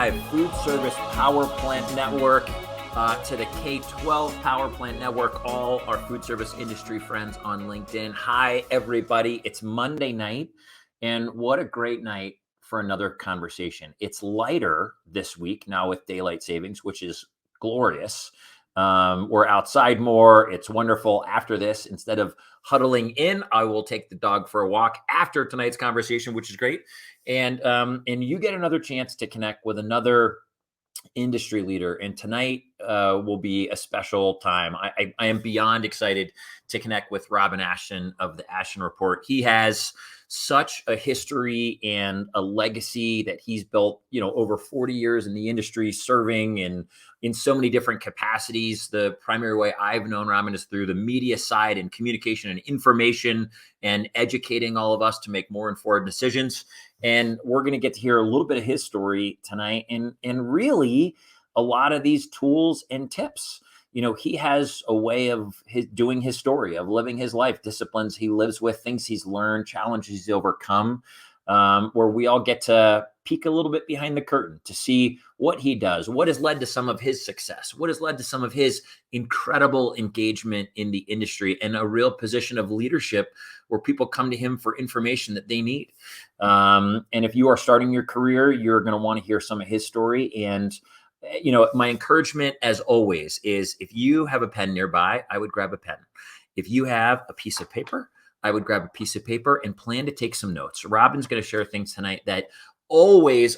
Live, Foodservice Power Plant Network, to the K-12 Power Plant Network, all our food service industry friends on LinkedIn. Hi, everybody. It's Monday night, and what a great night for another conversation. It's lighter this week now with daylight savings, which is glorious. We're outside more. It's wonderful. After this, instead of huddling in, I will take the dog for a walk after tonight's conversation, which is great. And you get another chance to connect with another industry leader. And tonight will be a special time. I am beyond excited to connect with Robin Ashton of the Ashton Report. He has such a history and a legacy that he's built, over 40 years in the industry, serving in so many different capacities. The primary way I've known Robin is through the media side and communication and information and educating all of us to make more informed decisions. And we're going to get to hear a little bit of his story tonight and really a lot of these tools and tips. He has a way of doing his story, of living his life, disciplines he lives with, things he's learned, challenges he's overcome, where we all get to peek a little bit behind the curtain to see what he does, what has led to some of his success, what has led to some of his incredible engagement in the industry and a real position of leadership where people come to him for information that they need. And if you are starting your career, you're going to want to hear some of his story. And my encouragement, as always, is if you have a pen nearby, I would grab a pen. If you have a piece of paper, I would grab a piece of paper and plan to take some notes. Robin's going to share things tonight that always,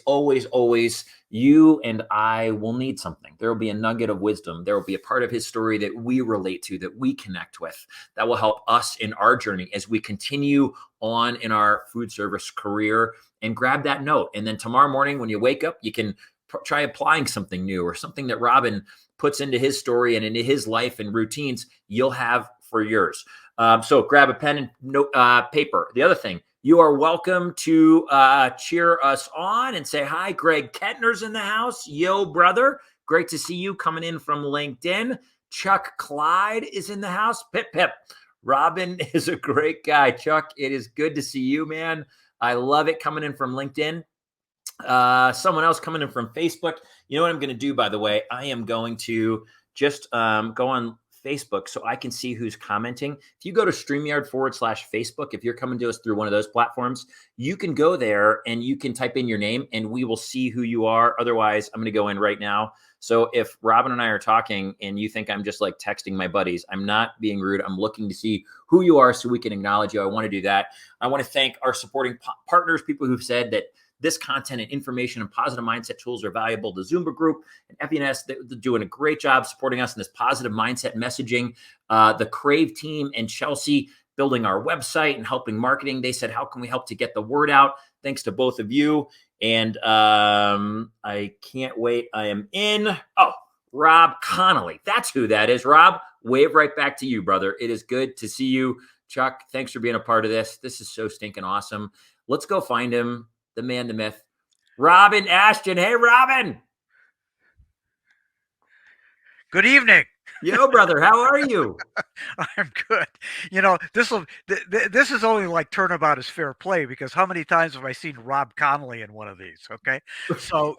you and I will need something. There will be a nugget of wisdom. There will be a part of his story that we relate to, that we connect with, that will help us in our journey as we continue on in our food service career. And grab that note. And then tomorrow morning when you wake up, you can try applying something new or something that Robin puts into his story and into his life and routines you'll have for yours. So grab a pen and paper. The other thing, you are welcome to cheer us on and say, hi, Greg Kettner's in the house. Yo, brother. Great to see you coming in from LinkedIn. Chuck Clyde is in the house. Pip, pip. Robin is a great guy. Chuck, it is good to see you, man. I love it coming in from LinkedIn. Someone else coming in from Facebook. You know what I'm going to do, by the way? I am going to just go on Facebook so I can see who's commenting. If you go to StreamYard/Facebook, if you're coming to us through one of those platforms, you can go there and you can type in your name and we will see who you are. Otherwise, I'm going to go in right now. So if Robin and I are talking and you think I'm just like texting my buddies, I'm not being rude. I'm looking to see who you are so we can acknowledge you. I want to do that. I want to thank our supporting partners, people who've said that this content and information and positive mindset tools are valuable. The Zumba Group and FENS, they're doing a great job supporting us in this positive mindset messaging. The Crave team and Chelsea building our website and helping marketing. They said, how can we help to get the word out? Thanks to both of you. And I can't wait. I am in. Oh, Rob Connolly. That's who that is. Rob, wave right back to you, brother. It is good to see you. Chuck, thanks for being a part of this. This is so stinking awesome. Let's go find him. The man, the myth, Robin Ashton. Hey, Robin. Good evening. Yo, brother, how are you? I'm good. This is only like turnabout is fair play because how many times have I seen Rob Connolly in one of these? Okay, so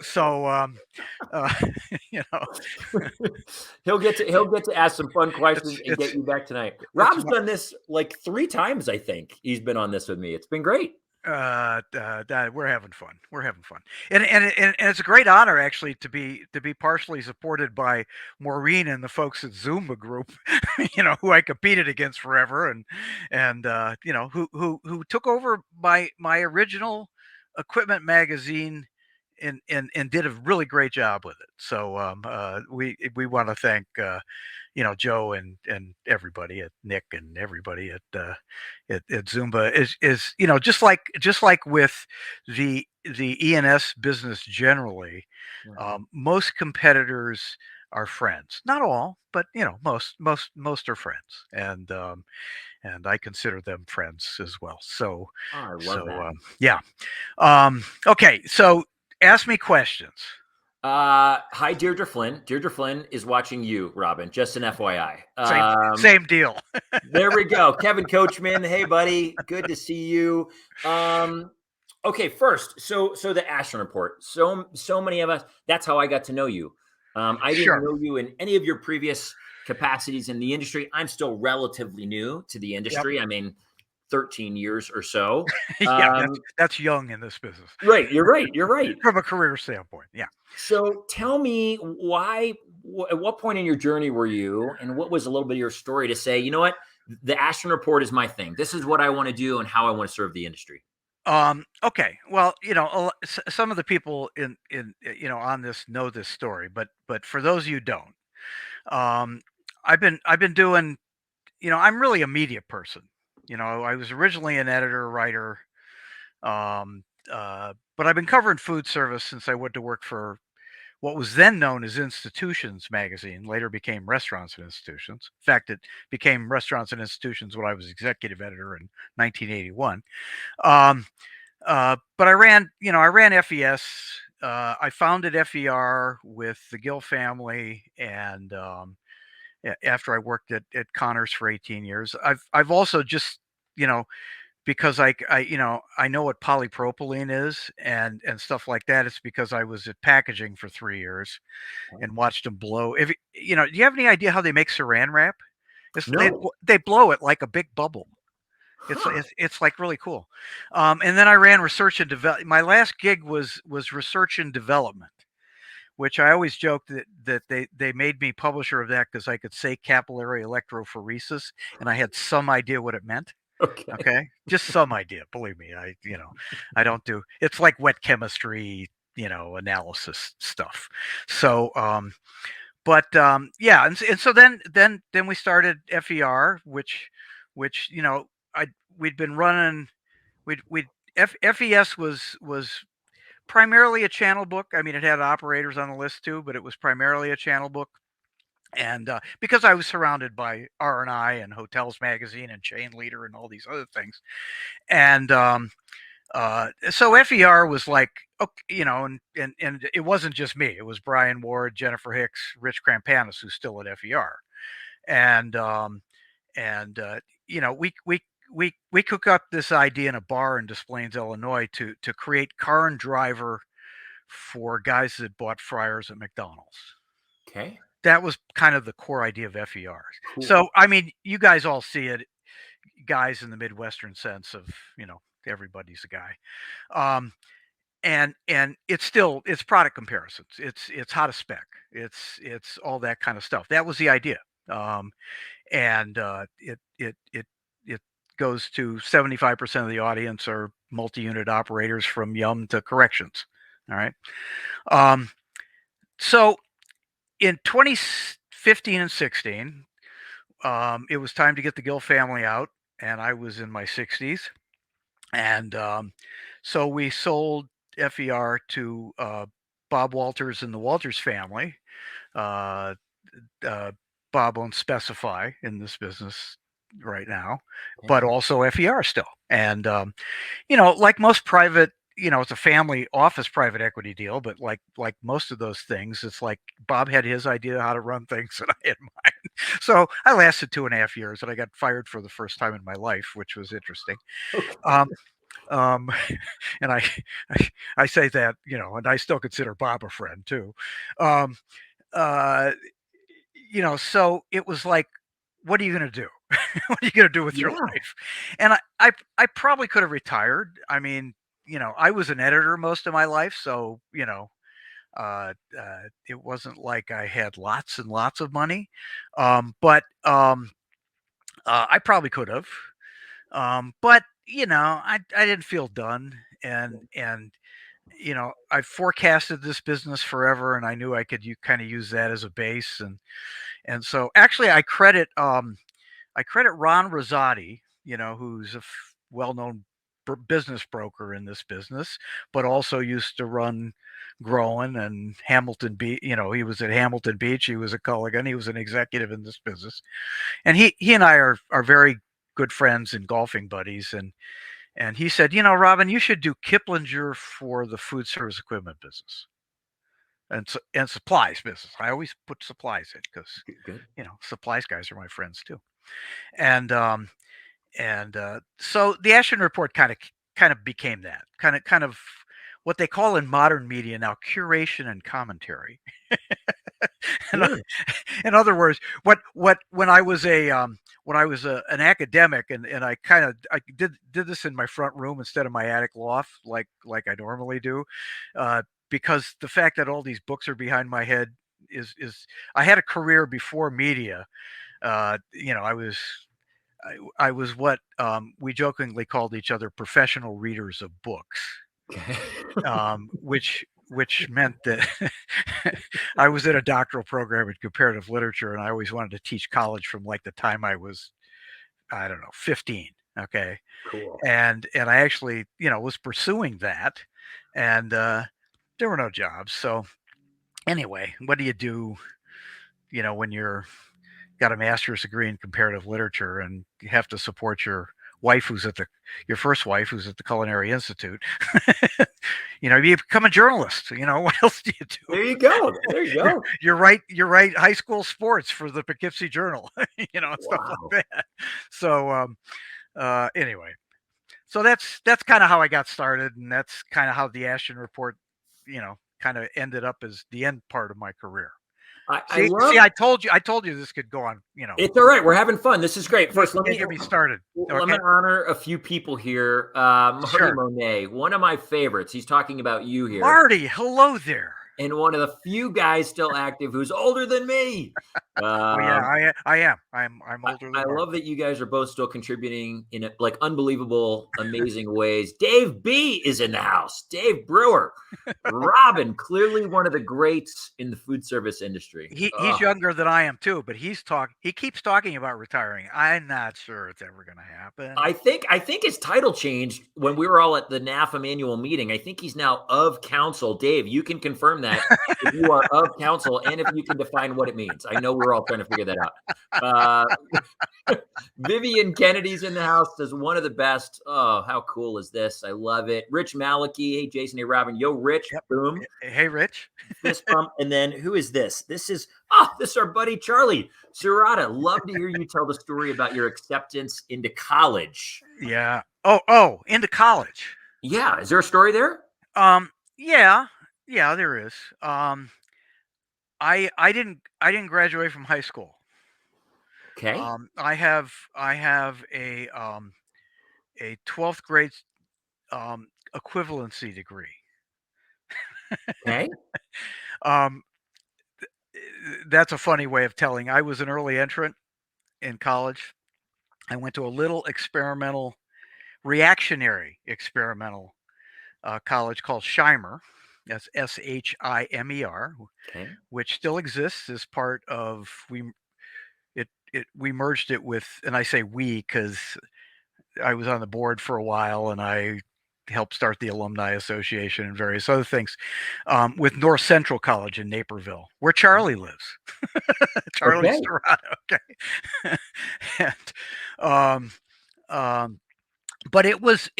he'll get to ask some fun questions and get you back tonight. Rob's done this like 3 times, I think. He's been on this with me. It's been great. We're having fun, and it's a great honor actually to be partially supported by Maureen and the folks at Zumba Group, who I competed against forever, and who took over my original equipment magazine and did a really great job with it. So we want to thank Joe and everybody at Nick and everybody at Zumba is just like with the ENS business generally, most competitors are friends. Not all, but most are friends, and I consider them friends as well. So I love that. Yeah. Okay, so ask me questions. Hi, Deirdre Flynn. Deirdre Flynn is watching you, Robin. Just an FYI. Same deal. There we go. Kevin Coachman. Hey, buddy. Good to see you. Okay, first, so the Ashton Report. So many of us. That's how I got to know you. I didn't Sure. know you in any of your previous capacities in the industry. I'm still relatively new to the Yep. industry. I mean, 13 years or so. Yeah, that's young in this business Right. You're right. You're right. from a career standpoint. Yeah. So tell me why. At what point in your journey were you, and what was a little bit of your story to say, you know what, the Ashton Report is my thing. This is what I want to do and how I want to serve the industry. Okay. Well, some of the people on this know this story, but for those you don't, um, I've been doing. I'm really a media person. I was originally an editor, writer, um, but I've been covering food service since I went to work for what was then known as Institutions magazine, later became Restaurants and Institutions. In fact, it became Restaurants and Institutions when I was executive editor in 1981. Um, but I ran FES. I founded FER with the Gill family, and after I worked at Connors for 18 years, I've also just you know because I know what polypropylene is and stuff like that. It's because I was at packaging for 3 years and watched them blow. If do you have any idea how they make Saran wrap? No. They blow it like a big bubble. Huh. It's like really cool. And then I ran research and develop. My last gig was research and development, which I always joked that they made me publisher of that because I could say capillary electrophoresis and I had some idea what it meant. Okay. Okay, just some idea. Believe me, I don't do. It's like wet chemistry, analysis stuff. So, yeah, and so then we started FER, which I we'd been running. We'd FES was primarily a channel book. I mean, it had operators on the list too, but it was primarily a channel book. And because I was surrounded by R&I and Hotels Magazine and Chain Leader and all these other things, and so FER was like, okay, and it wasn't just me. It was Brian Ward, Jennifer Hicks, Rich Krampanis, who's still at FER, and and we cook up this idea in a bar in Des Plaines, Illinois, to create car and driver for guys that bought fryers at McDonald's. Okay. That was kind of the core idea of FERs. Cool. So I mean, you guys all see it, guys in the Midwestern sense of everybody's a guy. Um, and it's product comparisons, it's how to spec, it's all that kind of stuff. That was the idea. And it goes to 75% of the audience are multi-unit operators from Yum to Corrections. All right. um, so in 2015 and 16, it was time to get the Gill family out, and I was in my 60s. And so we sold FER to Bob Walters and the Walters family. Uh, uh, Bob owns Specify in this business right now, but Okay. also FER still. And like most private, it's a family office private equity deal, but like most of those things, it's like Bob had his idea how to run things, and I had mine. So I lasted 2.5 years, and I got fired for the first time in my life, which was interesting. Okay. Um, um, and I, I say that, and I still consider Bob a friend too. Um, uh, so it was like, what are you going to do? What are you going to do with your Yeah. life? And I probably could have retired. I mean, I was an editor most of my life, so it wasn't like I had lots and lots of money. But I probably could have. But I didn't feel done, and I forecasted this business forever, and I knew I could kind of use that as a base, and so actually I credit Ron Rosati, who's a well-known business broker in this business, but also used to run Groen and Hamilton Beach. He was at Hamilton Beach. He was a Culligan. He was an executive in this business, and he and I are very good friends and golfing buddies. And he said, Robin, you should do Kiplinger for the food service equipment business and supplies business. I always put supplies in because Good. Good. supplies guys are my friends too. And so the Ashton Report kind of became that kind of what they call in modern media now curation and commentary. in, Sure. in other words, what when I was an academic and I did this in my front room instead of my attic loft like I normally do, because the fact that all these books are behind my head is I had a career before media. You know, I was what we jokingly called each other professional readers of books, Okay. which meant that I was in a doctoral program in comparative literature, and I always wanted to teach college from like the time I was, I don't know, 15. Okay, Cool. and I actually, you know, was pursuing that, and there were no jobs. So anyway, what do you do, you know, when you're got a master's degree in comparative literature and you have to support your wife who's at the your first wife who's at the Culinary Institute? You know, you become a journalist. You know, what else do you do? There you go. There you go. You write high school sports for the Poughkeepsie Journal, you know, and stuff Wow. like that. So anyway, so that's kind of how I got started, and that's kind of how the Ashton Report, you know, kind of ended up as the end part of my career. I See, love I told you this could go on, you know. it's all right. We're having fun. This is great. First, You can't get me started. let me Okay. honor a few people here. Marty Sure. Monet, one of my favorites. He's talking about you here, Marty, hello there. and one of the few guys still active who's older than me. Well, yeah, Um, I am. I'm older I than Marty. love that you guys are both still contributing in like unbelievable, amazing ways. Dave B is in the house. Dave Brewer, Robin, clearly one of the greats in the food service industry. He's younger than I am too, but he keeps talking about retiring. I'm not sure it's ever gonna happen. I think his title changed when we were all at the NAFM annual meeting. I think he's now of council. Dave, you can confirm that if you are of council and if you can define what it means. I know we're all trying to figure that out. Vivian Kennedy's in the house, does one of the best. Oh, how cool is this? I love it. Rich Malachi. Hey, Jason. Hey, Robin. Yo, Rich. Yep. Boom. Hey, Rich. Fist bump. And then who is this? This is this is our buddy Charlie Serrata. Love to hear you tell the story about your acceptance into college. Yeah. Into college. Yeah, is there a story there? Yeah, yeah, there is. I didn't graduate from high school. Okay. I have a 12th grade equivalency degree. Okay. Um, that's a funny way of telling. I was an early entrant in college. I went to a little reactionary experimental college called Shimer. That's Shimer, Okay. which still exists as part of we merged it with, and I say we because I was on the board for a while and I helped start the alumni association and various other things, with North Central College in Naperville, where Charlie lives. Charlie Okay. Serrano. Okay. And um, um, but it was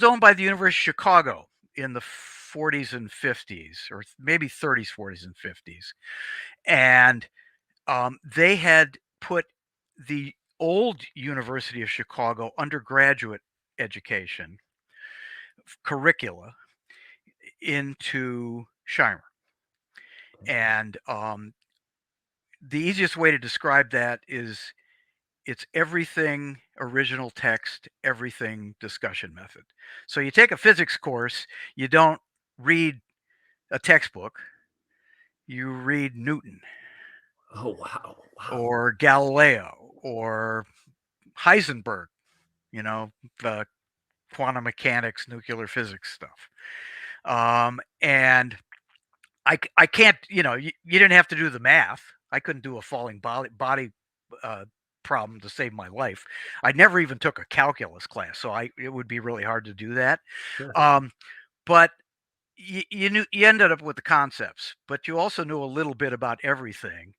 owned by the University of Chicago in the 40s and 50s, or maybe 30s, 40s, and 50s, and they had put the old University of Chicago undergraduate education curricula into Shimer. And the easiest way to describe that is it's everything original text, everything discussion method. So you take a physics course, you don't read a textbook, you read Newton Oh wow. Wow. or Galileo or Heisenberg, you know, the quantum mechanics, nuclear physics stuff. And I can't, you know, you didn't have to do the math. I couldn't do a falling body problem to save my life. I never even took a calculus class, so it would be really hard to do that. Sure. But you ended up with the concepts, but you also knew a little bit about everything.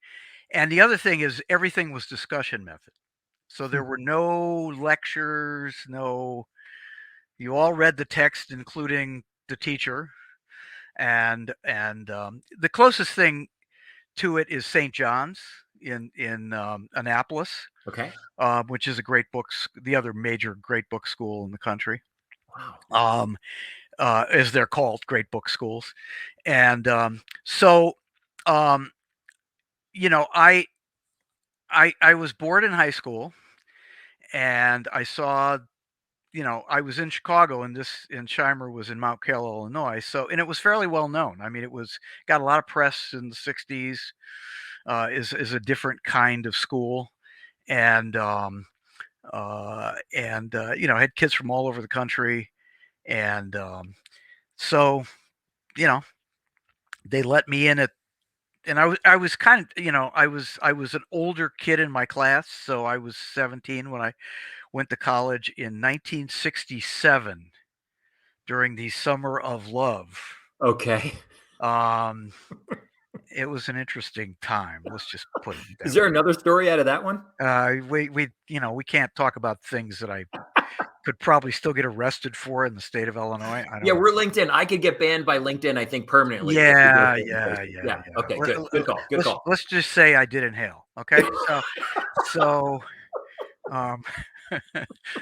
And the other thing is everything was discussion method. So there were no lectures, no, you all read the text, including the teacher, and the closest thing to it is St. John's in Annapolis, Okay. which is a great books, the other major great book school in the country. Wow. As they're called, great book schools. And so, um, you know, I was bored in high school, and I saw, I was in Chicago, and Shimer was in Mount Carroll, Illinois. So, and it was fairly well known. I mean, it was got a lot of press in the '60s. Is a different kind of school, and had kids from all over the country, and so you know, they let me in at, and I was kind of, I was an older kid in my class, so I was 17 when I went to college in 1967 during the Summer of Love. Okay. Um, it was an interesting time. Let's just put it Is that there way. another story out of that one? We can't talk about things that I could probably still get arrested for in the state of Illinois. I Yeah, don't know. we're LinkedIn. I could get banned by LinkedIn, I think, permanently if we go Yeah, certain yeah, places. yeah, Yeah. yeah. Okay. Good. Good call. Good Let's call. let's just say I did inhale. Okay, so um,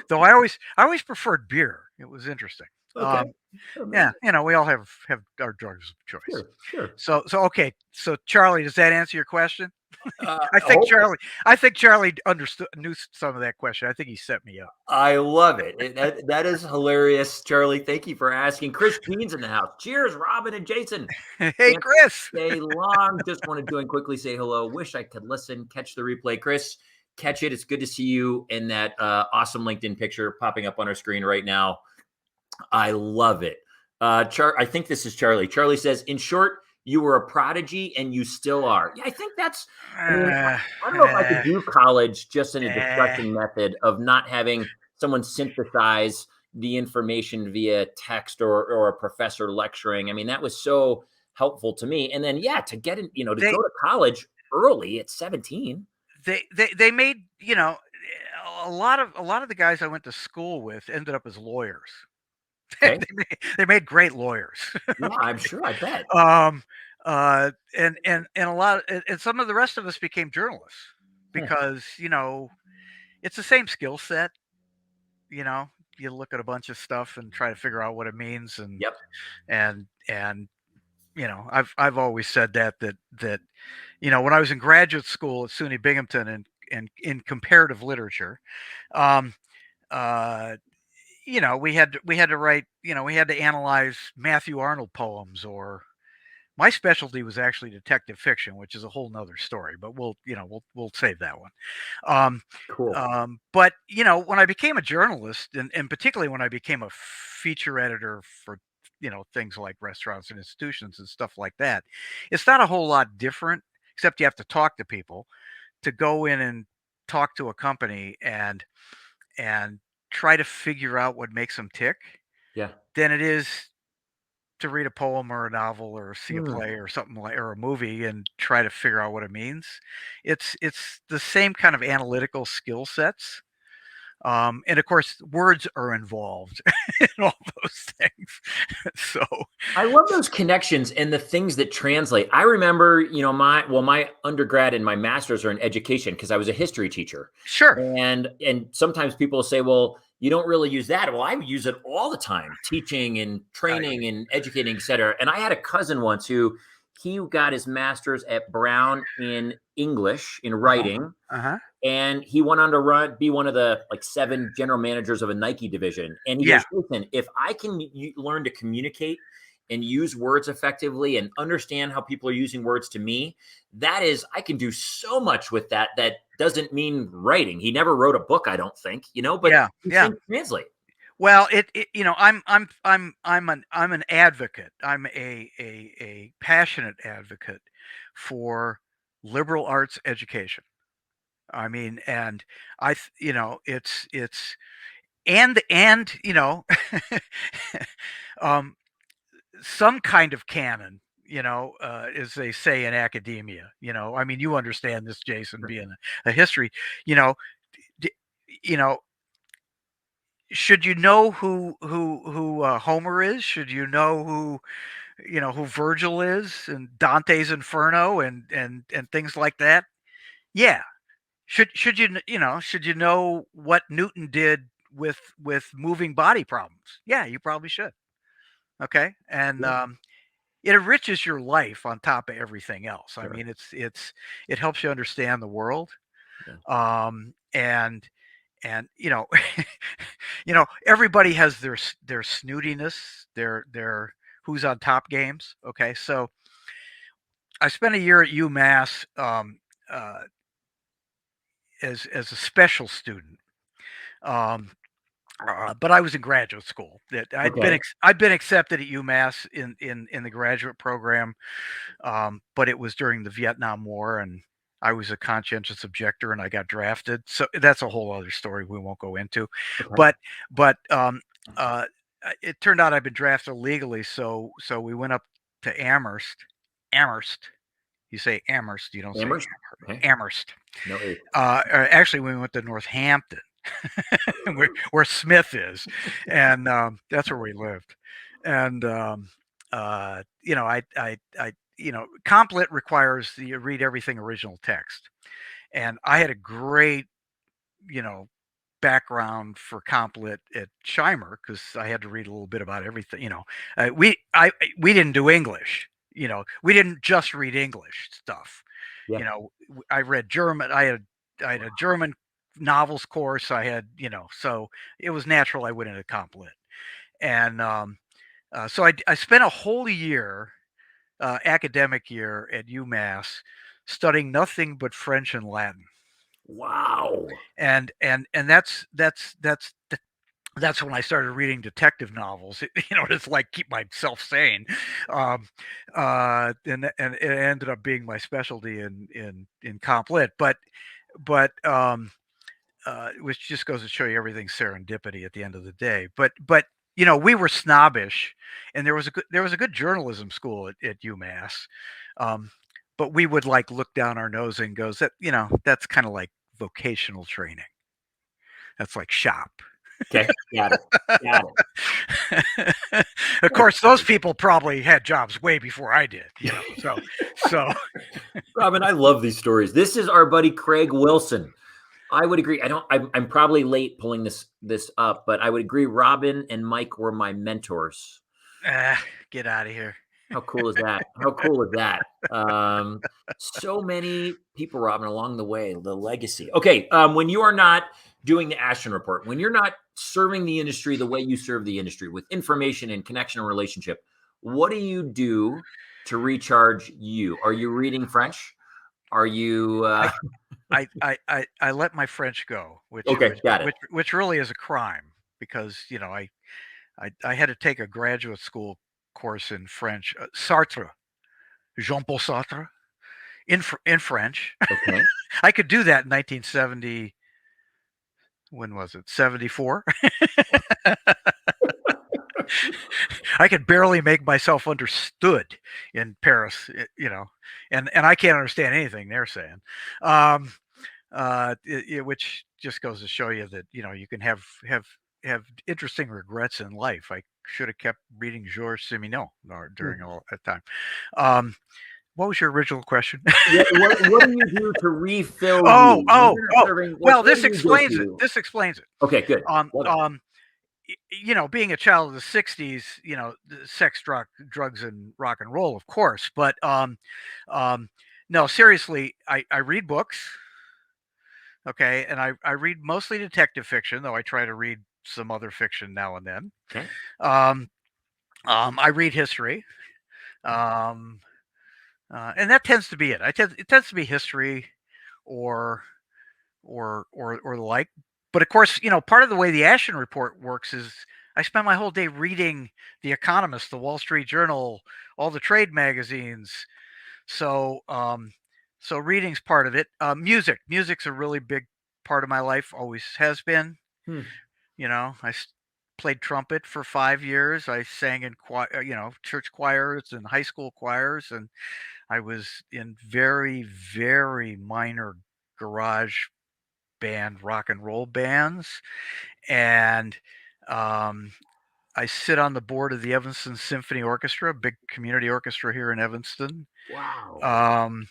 though I always preferred beer. It was interesting. Okay. Um, Oh, yeah, man. we all have our drugs of choice. Sure. Sure. So okay. So Charlie, does that answer your question? I think Hope Charlie. I think Charlie knew some of that question. I think he set me up. I love it. That is hilarious, Charlie. Thank you for asking. Chris Bean's in the house. Cheers, Robin and Jason. Hey, Can't Chris. stay long. Just want to join quickly, say hello. Wish I could listen, catch the replay. Chris, catch it. It's good to see you in that awesome LinkedIn picture popping up on our screen right now. I love it. I think this is Charlie. Charlie says, in short, you were a prodigy and you still are. Yeah, I think that's, I mean, Uh, I don't know if I could uh, do college just in a uh, discussion method of not having someone synthesize the information via text or a professor lecturing. I mean, that was so helpful to me. And then, yeah, to get in, to they go to college early at 17. they made, a lot of the guys I went to school with ended up as lawyers. they Okay. made great lawyers. Yeah, I'm sure. I bet. um and a lot and some of the rest of us became journalists Hmm. because it's the same skill set. you know you look at a bunch of stuff and try to figure out what it means, and Yep. and and I've always said that when I was in graduate school at SUNY Binghamton, and in comparative literature, um uh we had to write, we had to analyze Matthew Arnold poems, or my specialty was actually detective fiction, which is a whole nother story, but we'll save that one. Um, Cool. but when I became a journalist, and particularly when I became a feature editor for things like restaurants and institutions and stuff like that, it's not a whole lot different, except you have to talk to people, to go in and talk to a company and try to figure out what makes them tick, Yeah. than it is to read a poem or a novel or see a Hmm. play or something like, or a movie, and try to figure out what it means. It's the same kind of analytical skill sets. And of course, words are involved in all those things. So, I love those connections and the things that translate. I remember, my undergrad and my master's are in education because I was a history teacher. sure. And sometimes people say, well, you don't really use that. Well, I use it all the time, teaching and I, training and educating, et cetera. And I had a cousin once who he got his master's at Brown in English in uh-huh. writing, Uh-huh. and he went on to be one of the like 7 general managers of a Nike division. And he Yeah. goes, listen, if I can learn to communicate and use words effectively and understand how people are using words to me, that is, I can do so much with that. That doesn't mean writing. He never wrote a book, I don't think, but Yeah. these Yeah. things translate. Well, I'm an advocate. I'm a passionate advocate for liberal arts education. I mean, and it's and um, some kind of canon. As they say in academia. I mean, you understand this, Jason, being a history. You know, d- you know, should you know who Homer is? Should you know who Virgil is, and Dante's Inferno, and things like that? Yeah. Should you know what Newton did with moving body problems. Yeah, you probably should. Okay, and Yeah. it enriches your life on top of everything else. I Sure. mean, it helps you understand the world, Yeah. and everybody has their snootiness, their who's on top games. Okay, so I spent a year at UMass uh, as a special student. Um, but I was in graduate school. That Okay. I'd been accepted at UMass in the graduate program, but it was during the Vietnam War, and I was a conscientious objector, and I got drafted. So that's a whole other story we won't go into. Okay. But but uh, it turned out I'd been drafted illegally, so we went up to Amherst. Amherst. You say Amherst. You don't say Amherst. Okay. Amherst. No eight. Actually, we went to Northampton, where Smith is, and that's where we lived. And Complet requires you read everything original text, and I had a great you know background for Complet at Scheimer because I had to read a little bit about everything. We didn't do English. We didn't just read English stuff. Yeah. I read German. I had a German novels course. So it was natural I went into Complet, and so I spent a whole year, academic year at UMass, studying nothing but French and Latin, Wow. and that's when I started reading detective novels. It's like keep myself sane, and it ended up being my specialty in comp lit. But which just goes to show you everything's serendipity at the end of the day. But we were snobbish, and there was a good journalism school at UMass, um, but we would like look down our nose and goes that that's kind of like vocational training. That's like shop. Okay. Got it. Got it. Of course, those people probably had jobs way before I did. So Robin, I love these stories. This is our buddy Craig Wilson. I would agree. I don't. I'm probably late pulling this up, but I would agree. Robin and Mike were my mentors. get out of here. How cool is that? How cool is that? So many people, Robin, along the way, the legacy. Okay, when you are not doing the Ashton Report, when you're not serving the industry the way you serve the industry with information and connection and relationship, what do you do to recharge you? Are you reading French? Are you? I let my French go, Okay, got it. which really is a crime because I had to take a graduate school course in French. Sartre, Jean Paul Sartre, in French. Okay. I could do that in 1970. When was it? 74. I could barely make myself understood in Paris, and I can't understand anything they're saying. Um, which just goes to show you that you can have interesting regrets in life. I should have kept reading Georges Simenon during all that time. What was your original question? What do you do to refill oh, you when oh, you're not oh. serving? Well, What this do you go explains it. to? This explains it. Okay, good. Um, Love it. um, being a child of the '60s, sex, drugs, and rock and roll, of course. But no, seriously, I read books. Okay, and I read mostly detective fiction, though I try to read some other fiction now and then. Okay. Um, I read history, um, and that tends to be it. It tends to be history, or or the like. But of course, part of the way the Ashton Report works is I spend my whole day reading The Economist, the Wall Street Journal, all the trade magazines. So so reading's part of it. Music's a really big part of my life, always has been. Hmm. I played trumpet for 5 years. I sang in church choirs and high school choirs, and I was in very, very minor garage band rock and roll bands. And um, I sit on the board of the Evanston Symphony Orchestra, a big community orchestra here in Evanston. Wow. Um,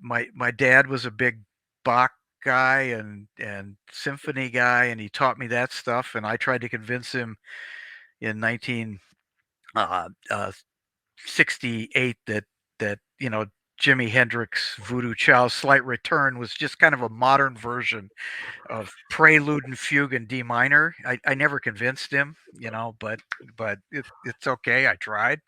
my dad was a big Bach guy and symphony guy, and he taught me that stuff. And I tried to convince him in 1968 that Jimi Hendrix Voodoo Child's Slight Return was just kind of a modern version of Prelude and Fugue in D minor. I never convinced him, but it's okay. I tried.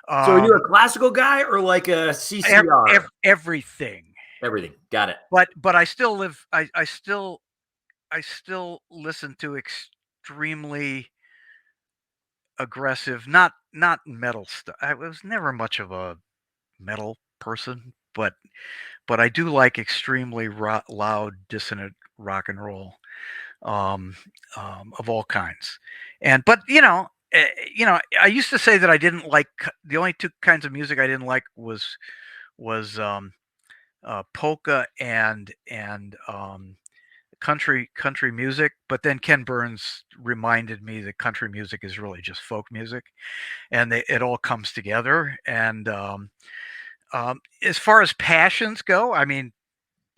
So are you a Um, classical guy or like a CCR? everything, Everything. Got it. but I still live. I still listen to extremely aggressive, not metal stuff. I was never much of a metal person, but I do like extremely loud, dissonant rock and roll, um, of all kinds. And but I used to say that I didn't like the only two kinds of music I didn't like was polka and country music. But then Ken Burns reminded me that country music is really just folk music, and it all comes together. And as far as passions go, I mean,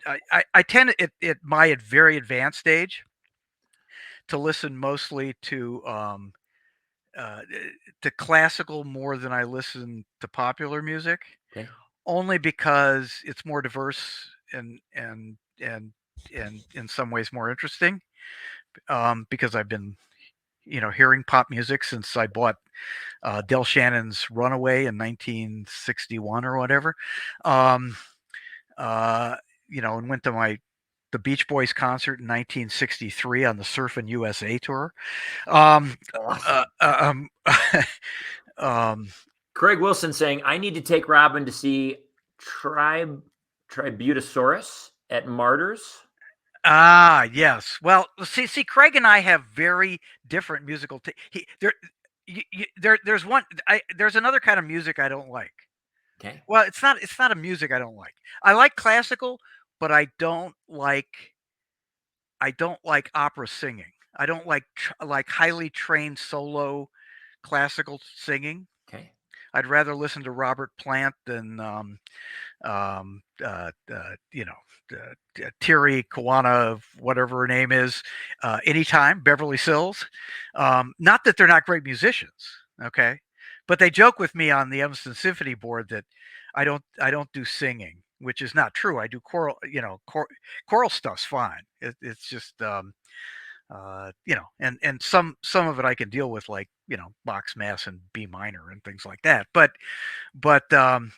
I tend at my very advanced age to listen mostly uh, to classical more than I listen to popular music, Okay. only because it's more diverse and in some ways more interesting. Because I've been hearing pop music since I bought Del Shannon's Runaway in 1961 or whatever. Um, and went to the Beach Boys concert in 1963 on the Surfin' USA tour. Um, Awesome. um, um, Craig Wilson saying, I need to take Robin to see Tributosaurus at Martyrs. yes. Well, see, Craig and I have very different musical. There's one. There's another kind of music I don't like. Okay. Well, it's not a music I don't like. I like classical, but I don't like opera singing. I don't like highly trained solo classical singing. Okay. I'd rather listen to Robert Plant than um, uh, uh, you know Thierry Kawana, whatever her name is, anytime Beverly Sills. Not that they're not great musicians, okay, but they joke with me on the Evanston Symphony Board that I don't do singing, which is not true. I do choral, choral stuff's fine. It's just and some of it I can deal with, like Bach's Mass and B minor and things like that. But and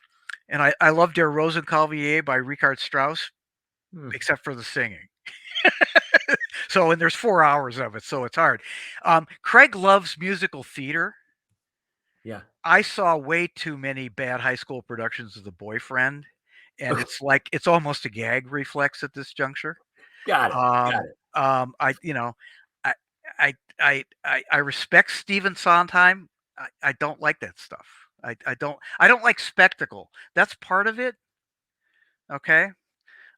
I love Der Rosenkavalier by Richard Strauss, Hmm. except for the singing. And there's 4 hours of it, so it's hard. Craig loves musical theater. Yeah. I saw way too many bad high school productions of The Boyfriend, and Okay. it's almost a gag reflex at this juncture. Got it. Got Um, it. I I I respect Stephen Sondheim. I don't like that stuff. I don't like spectacle. That's part of it. Okay.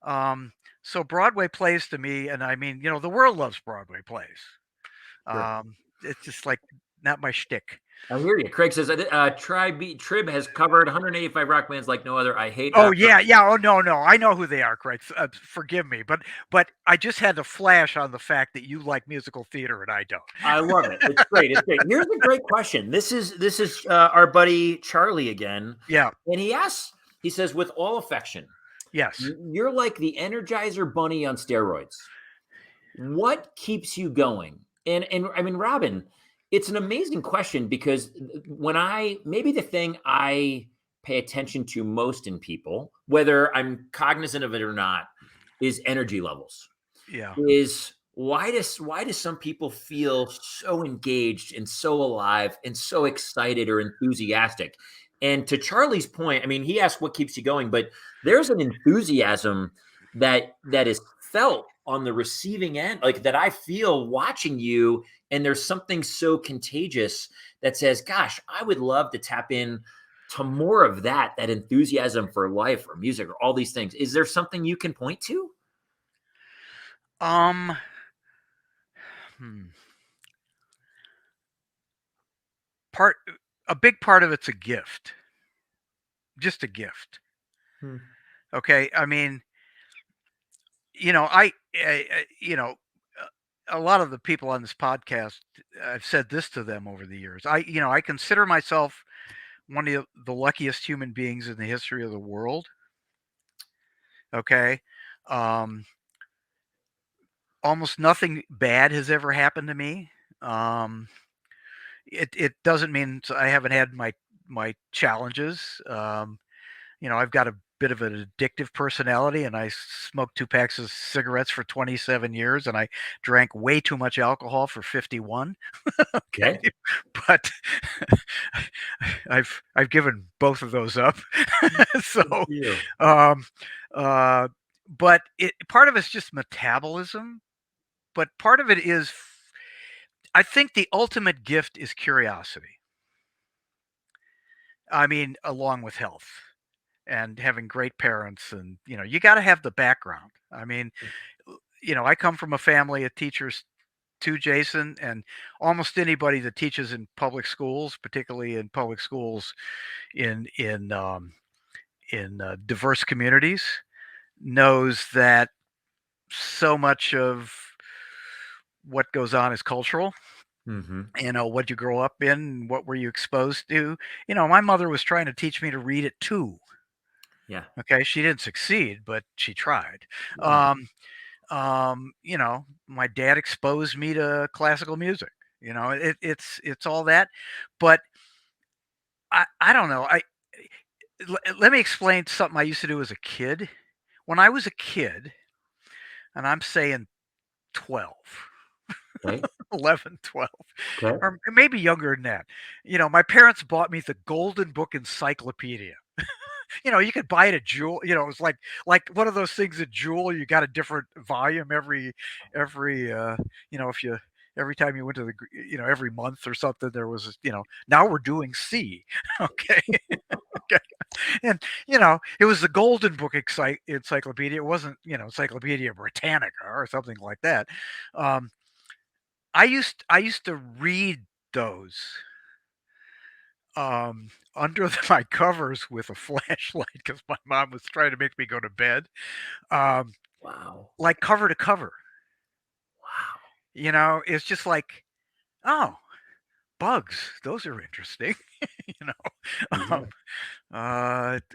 Um, so Broadway plays to me, and I mean, the world loves Broadway plays. Sure. It's just like not my shtick. I hear you. Craig says, Trib has covered 185 rock bands like no other. I hate Oh opera. yeah, yeah. Oh no, no. I know who they are, Craig. Forgive me, but I just had to flash on the fact that you like musical theater and I don't. I love it. It's great. It's great. Here's a great question. This is our buddy Charlie again, Yeah. and he asks. He says, with all affection, Yes. you're like the Energizer Bunny on steroids. What keeps you going? And I mean, Robin, it's an amazing question because when I maybe the thing I pay attention to most in people, whether I'm cognizant of it or not, is energy levels. Yeah. Is why do some people feel so engaged and so alive and so excited or enthusiastic? And to Charlie's point, I mean, he asked what keeps you going, but there's an enthusiasm that is felt on the receiving end, like that I feel watching you, and there's something so contagious that says, "Gosh, I would love to tap in to more of that enthusiasm for life or music or all these things." Is there something you can point to? Um. Hmm. Part a big part of it's a gift. Just a gift. Hmm. Okay. I mean, you know, a lot of the people on this podcast, I've said this to them over the years. I consider myself one of the luckiest human beings in the history of the world. Okay. Um, Almost nothing bad has ever happened to me. Um, it doesn't mean I haven't had my challenges. I've got a bit of an addictive personality, and I smoked 2 packs of cigarettes for 27 years, and I drank way too much alcohol for 51. Okay. Okay, but I've given both of those up. So, Good for you. um, uh, but part of it's just metabolism, but part of it is, I think the ultimate gift is curiosity. I mean, along with health and having great parents, and you got to have the background. I mean, I come from a family of teachers too, Jason, and almost anybody that teaches in public schools, particularly in public schools in diverse communities, knows that so much of what goes on is cultural. Hmm. What you grow up in, what were you exposed to. My mother was trying to teach me to read at 2. Yeah. Okay, she didn't succeed, but she tried. Yeah. My dad exposed me to classical music. It's all that, but I don't know. Let me explain something I used to do as a kid. When I was a kid, and I'm saying 12, Okay. 11, 12, Okay. or maybe younger than that. My parents bought me the Golden Book Encyclopedia. You could buy it at Jewel. It was like one of those things at Jewel. You got a different volume every if you every time you went to every month or something, there was now we're doing C. Okay. Okay. And it was the Golden Book Encyclopedia. It wasn't Encyclopedia Britannica or something like that. um I used to read those under my covers with a flashlight because my mom was trying to make me go to bed, um, Wow. like cover to cover. Wow. It's just like, oh, bugs, those are interesting. you know, Yeah.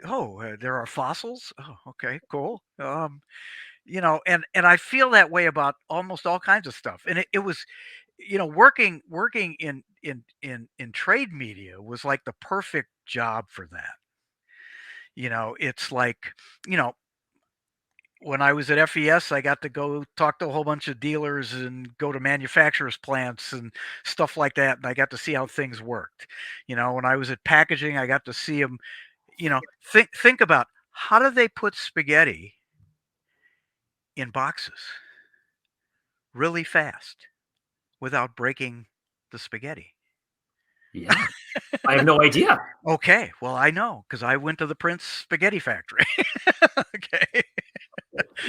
um, there are fossils. Oh, okay, cool. And I feel that way about almost all kinds of stuff. And it was, working in trade media was like the perfect job for that. It's like, you know, when I was at FES, I got to go talk to a whole bunch of dealers and go to manufacturers' plants and stuff like that. And I got to see how things worked. When I was at packaging, I got to see them, think about how do they put spaghetti in boxes really fast without breaking the spaghetti. Yeah. I have no idea. Okay, well, I know because I went to the Prince Spaghetti Factory. Okay.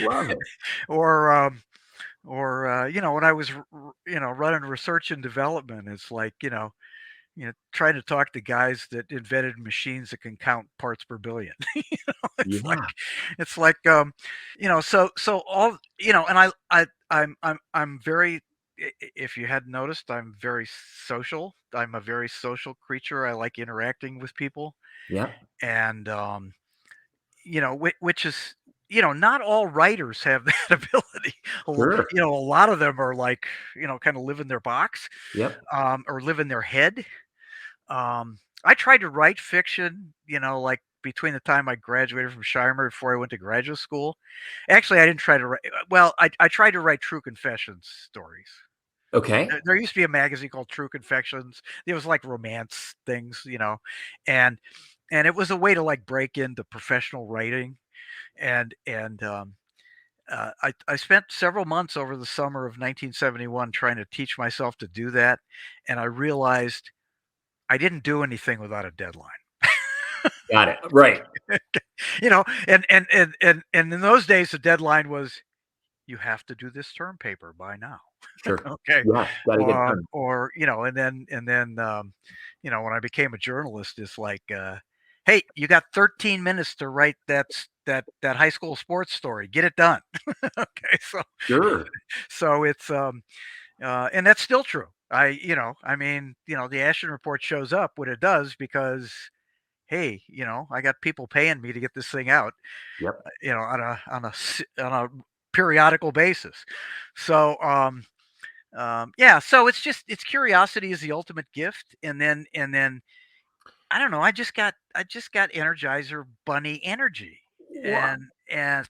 Love it. Or when I was running research and development, it's like trying to talk to guys that invented machines that can count parts per billion. It's like Yeah. it's like so all and I'm very, if you hadn't noticed, I'm very social. I'm a very social creature. I like interacting with people. Yeah. And which is, not all writers have that ability. Sure. A lot of them are like, kind of live in their box, Yep. or live in their head. I tried to write fiction, like between the time I graduated from Shimer before I went to graduate school. Actually, I didn't try to write. Well, I tried to write true confessions stories. Okay. There used to be a magazine called True Confections. It was like romance things, and it was a way to like break into professional writing. And I spent several months over the summer of 1971 trying to teach myself to do that, and I realized I didn't do anything without a deadline. Got it. Right. And in those days, the deadline was, you have to do this term paper by now. Sure. Okay. Yeah. Got to get it done. Or, and then when I became a journalist, it's like, hey, you got 13 minutes to write that high school sports story. Get it done. Okay, Sure. so it's and that's still true. I mean, the Ashton Report shows up when it does because, hey, I got people paying me to get this thing out, Yep. on a periodical basis. So, yeah, so it's curiosity is the ultimate gift, and then I don't know, I just got Energizer Bunny energy, Well, and and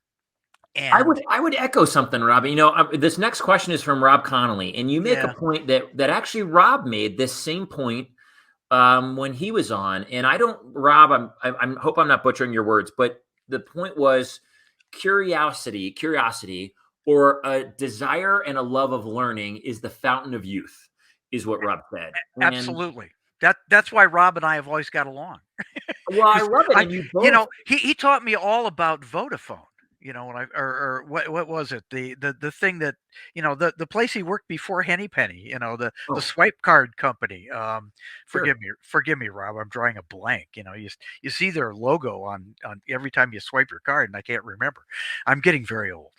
I and would I would echo something, Rob. This next question is from Rob Connolly, and you make a yeah, point that actually Rob made this same point when he was on. And I don't, Rob, I hope I'm not butchering your words, but the point was curiosity, or a desire and a love of learning is the fountain of youth, is what Rob said. And absolutely. That's why Rob and I have always got along. well, I Because love it. And you both, he taught me all about Vodafone. When I or what was it? The thing that the place he worked before Henny Penny. The oh, swipe card company. sure. Forgive me, Rob. I'm drawing a blank. You see their logo on every time you swipe your card, and I can't remember. I'm getting very old.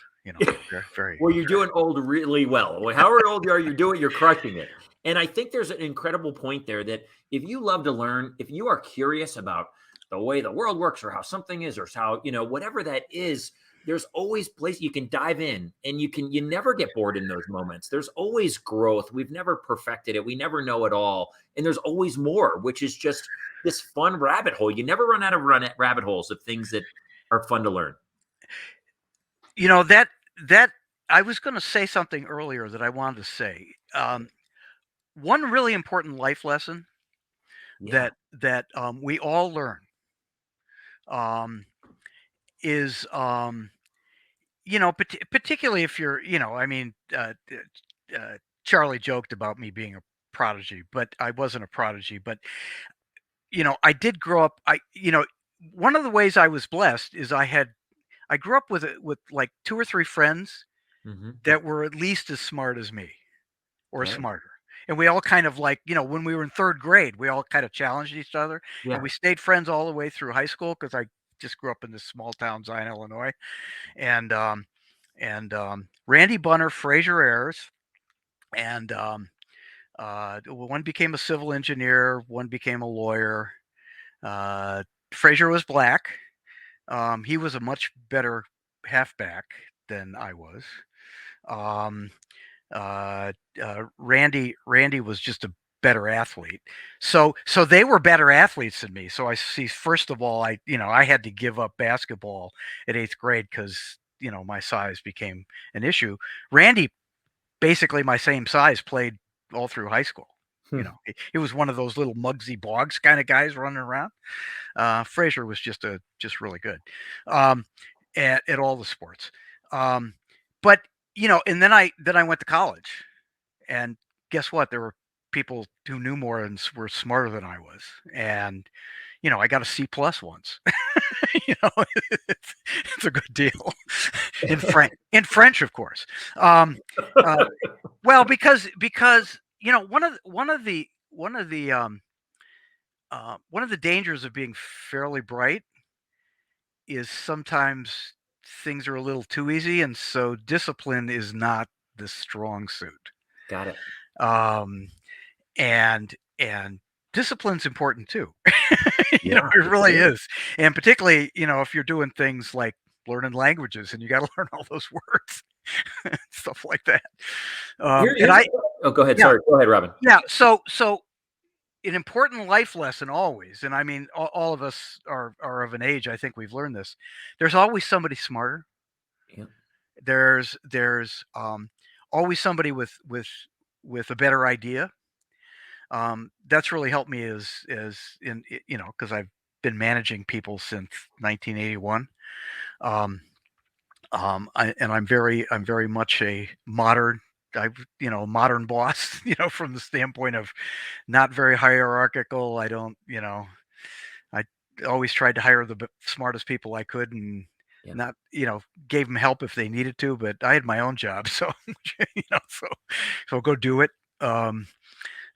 Very, very, Well, you're very. doing old really well. However old you are, you're crushing it. And I think there's an incredible point there that if you love to learn, if you are curious about the way the world works or how something is or how, whatever that is, there's always place you can dive in, and you never get bored in those moments. There's always growth. We've never perfected it. We never know it all. And there's always more, which is just this fun rabbit hole. You never run out of rabbit holes of things that are fun to learn. That I was going to say something earlier that I wanted to say. One really important life lesson Yeah. that we all learn um, is particularly if you're I mean Charlie joked about me being a prodigy, but I wasn't a prodigy. But I did grow up. One of the ways I was blessed is I grew up with like two or three friends Hmm. that were at least as smart as me or Okay. smarter. And we all kind of like, when we were in third grade, we all kind of challenged each other, and Yeah. we stayed friends all the way through high school because I just grew up in this small town, Zion, Illinois. And Randy Bunner, Fraser Ayers, and one became a civil engineer, one became a lawyer. Uh, Fraser was black. He was a much better halfback than I was. Um, Randy was just a better athlete. So they were better athletes than me. So I see. First of all, I had to give up basketball at eighth grade because my size became an issue. Randy, basically my same size, played all through high school. He was one of those little Muggsy Boggs kind of guys running around. Frazier was just really good at all the sports. But and then I went to college, and guess what? There were people who knew more and were smarter than I was, and I got a C plus once. you know, it's a good deal in French. In French, of course. Um, uh, well, because one of the dangers of being fairly bright is sometimes things are a little too easy, and so discipline is not the strong suit. Got it. Um, and discipline's important too. Yeah, It for really sure. is, and particularly if you're doing things like learning languages and you got to learn all those words, stuff like that. And Here's a, I oh, go ahead. Yeah, Sorry. Go ahead, Robin. yeah. So an important life lesson always, and I mean all of us are of an age. I think we've learned this. There's always somebody smarter. Yeah. There's always somebody with a better idea. That's really helped me as in because I've been managing people since 1981. Um, and I'm very much a modern boss. From the standpoint of not very hierarchical. I don't. I always tried to hire the smartest people I could, and Yeah. not gave them help if they needed to, but I had my own job, so so go do it. Um,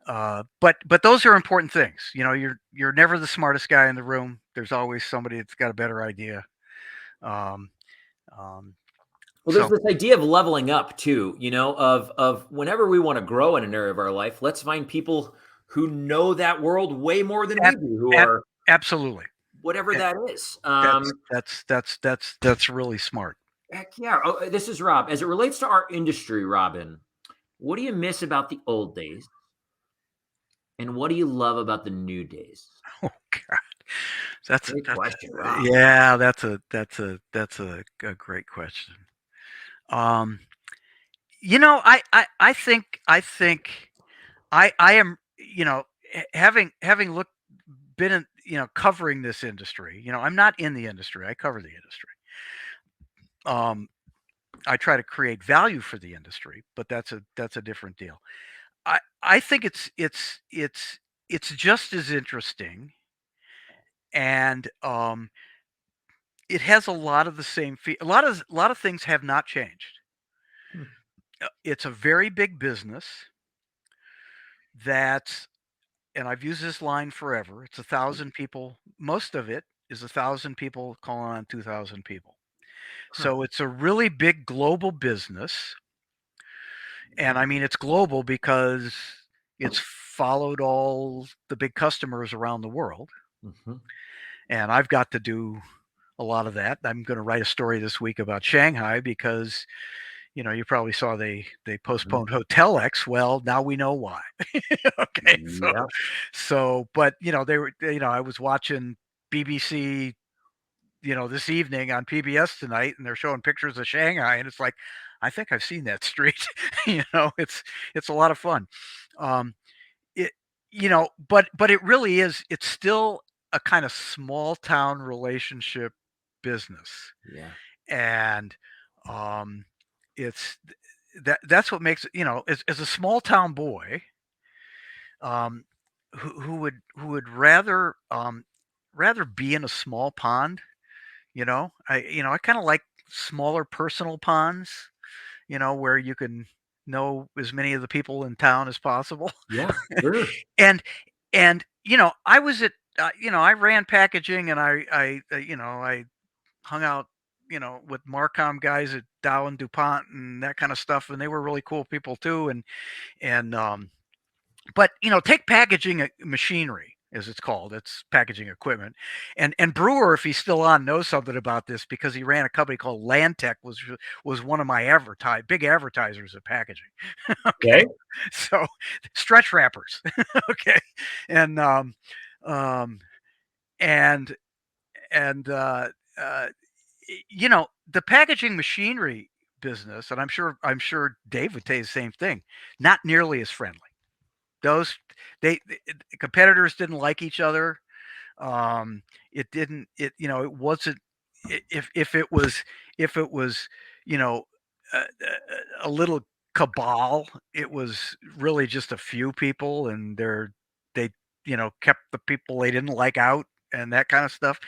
But those are important things. You're never the smartest guy in the room. There's always somebody that's got a better idea. Um, um, Well, there's so this idea of leveling up too, of whenever we want to grow in an area of our life, let's find people who know that world way more than we ab- do, who ab- are absolutely, whatever Eh, that is. that's really smart. Heck yeah. Oh, this is Rob. As it relates to our industry, Robin, what do you miss about the old days? And what do you love about the new days? Oh God, that's Great that's question, Rob. yeah, that's a great question. Um, I think I am having looked been in covering this industry. I'm not in the industry. I cover the industry. Um, I try to create value for the industry, but that's a different deal. I think it's just as interesting, and it has a lot of the same a lot of things have not changed. Hmm. It's a very big business that's and I've used this line forever. It's 1,000 people. Most of it is 1,000 people calling on 2,000 people. Huh. So it's a really big global business. And I mean, it's global because it's followed all the big customers around the world. Mhm. And I've got to do a lot of that. I'm going to write a story this week about Shanghai because, you probably saw they Mhm. postponed Hotel X. Well, now we know why. Okay, so Yeah. but I was watching BBC, this evening on PBS tonight, and they're showing pictures of Shanghai, and it's like, I think I've seen that street. It's a lot of fun. Um, it, but it really is. It's still a kind of small town relationship business, Yeah. and um, it's that's what makes it. As a small town boy, um, who would rather be in a small pond. I kind of like smaller personal ponds. Where you can know as many of the people in town as possible. Yeah. Sure. and I was at I ran packaging, and I hung out with Marcom guys at Dow and DuPont and that kind of stuff, and they were really cool people too. And but take packaging machinery, as it's called. It's packaging equipment. And Brewer, if he's still on, knows something about this because he ran a company called Landtech, was one of my big advertisers of packaging. Okay, Okay. so stretch wrappers. Okay, and um and and uh the packaging machinery business, and I'm sure Dave would tell you the same thing, not nearly as friendly. Those the competitors didn't like each other. It didn't. It wasn't. If it was, you know, a little cabal, it was really just a few people, and they kept the people they didn't like out and that kind of stuff.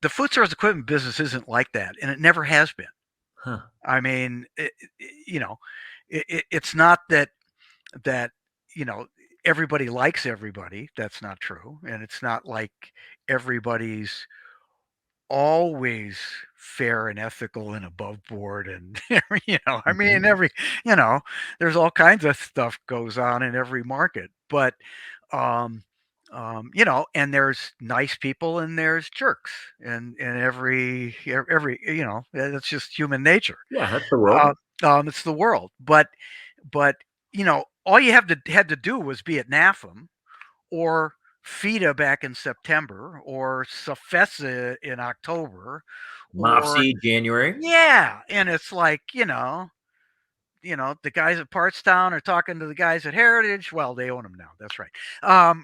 The food service equipment business isn't like that, and it never has been. Huh. I mean, it's not that you know everybody likes everybody. That's not true, and it's not like everybody's always fair and ethical and above board. And I mean, Mhm. you know there's all kinds of stuff goes on in every market. But um and there's nice people and there's jerks, and every that's just human nature. Yeah, that's the uh, world. it's the world. But all you had to do was be at NAFM, or FIDA back in September, or Safesa in October, or Mopsy, January. yeah, and it's like the guys at Partstown are talking to the guys at Heritage. Well, they own them now. That's right. Um,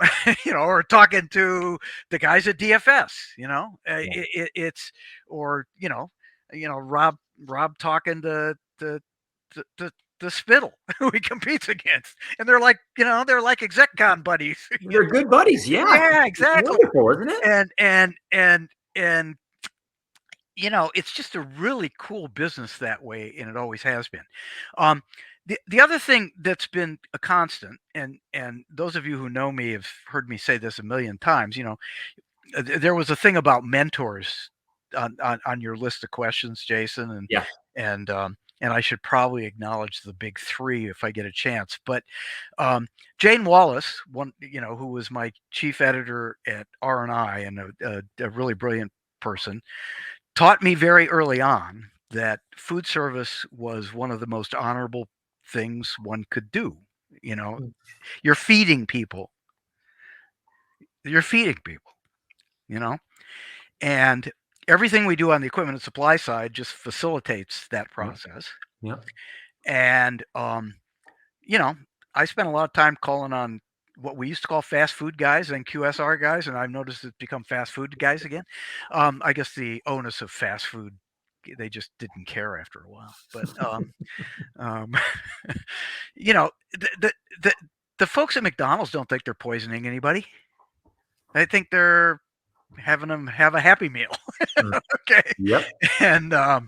or talking to the guys at DFS. Yeah. It's or Rob talking to the Spittle who he competes against, and they're like exec-con buddies. They're good buddies. Yeah. Yeah, It's exactly. wonderful, isn't it? And it's just a really cool business that way, and it always has been. Um, the other thing that's been a constant, and those of you who know me have heard me say this a million times. There was a thing about mentors on your list of questions, Jason, Yeah. and I should probably acknowledge the big three if I get a chance. But Jane Wallace, who was my chief editor at R&I and a really brilliant person, taught me very early on that food service was one of the most honorable things one could do. You know, Mm. you're feeding people. You're feeding people, you know, and everything we do on the equipment and supply side just facilitates that Yep. process. Yep. And, you know, I spent a lot of time calling on what we used to call fast food guys and QSR guys, and I've noticed it's become fast food guys again. I guess the onus of fast food, they just didn't care after a while. But um, the, the the the folks at McDonald's don't think they're poisoning anybody. They think they're having them have a happy meal. Mm. Okay, Yep. and now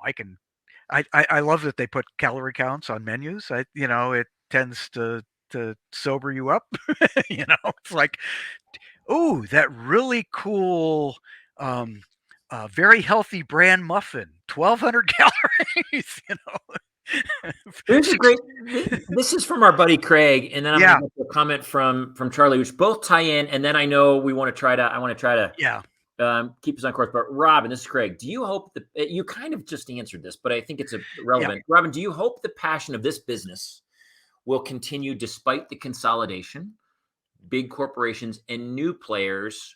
I can I love that they put calorie counts on menus. It tends to sober you up. It's like, ooh, that really cool, um, very healthy bran muffin, 1,200 calories. Here's a Six, great. This is from our buddy Craig, and then I'm going yeah, to get to a comment from Charlie, which both tie in. And then I know we want to try to. I want to try to yeah, keep us on course. But Robin, this is Craig. Do you hope that you kind of just answered this, but I think it's yeah. relevant. Robin, do you hope the passion of this business will continue despite the consolidation, big corporations, and new players